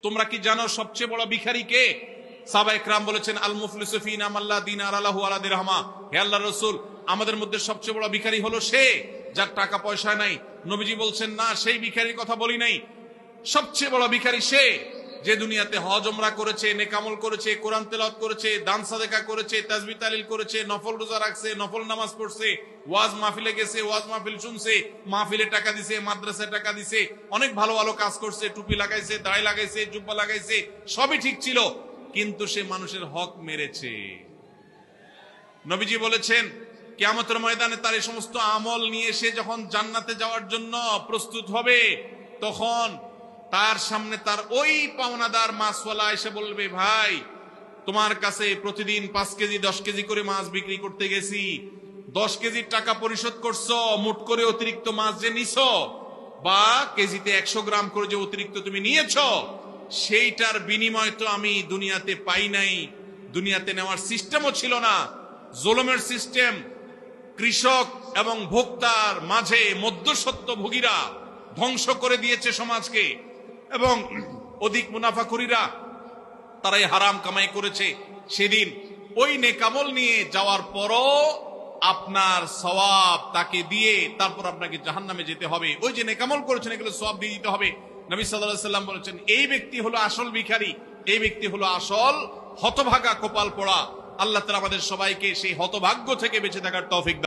তোমরা কি জানো সবচেয়ে বড় ভিখারি কে? সাহাবায়ে কেরাম বলেছেন, আল মুফলিসু ফিনা মান লা দিনার লাহু ওয়া লা দিরহামা। হে আল্লাহর রাসূল, আমাদের মধ্যে সবচেয়ে বড় ভিখারি হলো সে যার টাকা পয়সা নাই। নবীজি বলছেন, না, সেই ভিখারির কথা বলি নাই। সবচেয়ে বড় ভিখারি সে যে দুনিয়াতে হজ ওমরা করেছে, নেকামল করেছে, কোরআন তেলাওয়াত করেছে, দান সাদেকা করেছে, তাসবিহ তাহলিল করেছে, নফল রোজা রাখছে, নফল নামাজ পড়ছে, ওয়াজ মাহফিলে গেছে, ওয়াজ মাহফিল শুনছে, মাহফিলে টাকা দিছে, মাদ্রাসায় টাকা দিছে, অনেক ভালো ভালো কাজ করছে, টুপি লাগাইছে, দাড়ি লাগাইছে, জুব্বা লাগাইছে, সবই ঠিক ছিল, কিন্তু সে মানুষের হক মেরেছে। নবীজি বলেছেন, কিয়ামতের ময়দানে তার এই সমস্ত আমল নিয়ে সে যখন জান্নাতে যাওয়ার জন্য প্রস্তুত হবে, তখন তার সামনে তার ওই পাওনাদার মাছওয়ালা এসে বলবে, ভাই, তোমার কাছে প্রতিদিন 5 কেজি 10 কেজি করে মাছ বিক্রি করতে গেছি, 10 কেজির টাকা পরিশোধ করছো, মুঠ করে অতিরিক্ত মাছ যে নিছো, বা কেজিতে 100 গ্রাম করে যে অতিরিক্ত তুমি নিয়েছো, সেইটার বিনিময় তো আমি দুনিয়াতে পাই নাই। দুনিয়াতে নেওয়ার সিস্টেমও ছিল না, জুলুমের সিস্টেম। কৃষক এবং ভোক্তার মাঝে মধ্যস্বত্বভোগীরা ধ্বংস করে দিয়েছে সমাজকে, এবং অধিক মুনাফাখোরীরা তারাই হারাম কামাই করেছে। সেদিন ওই নেকামল নিয়ে যাওয়ার পরও আপনার সওয়াব তাকে দিয়ে তারপর আপনাকে জাহান্নামে যেতে হবে। ওই যে নেকামল করেছেন এগুলো সওয়াব দিয়ে দিতে হবে। নবী সাল্লাল্লাহু আলাইহি ওয়াসাল্লাম বলেছেন, এই ব্যক্তি হলো আসল ভিখারি, এই ব্যক্তি হলো আসল হতভাগা, কপাল পোড়া। আল্লাহ তাআলা আমাদের সবাইকে সেই হতভাগ্য থেকে বেঁচে থাকার তৌফিক দান।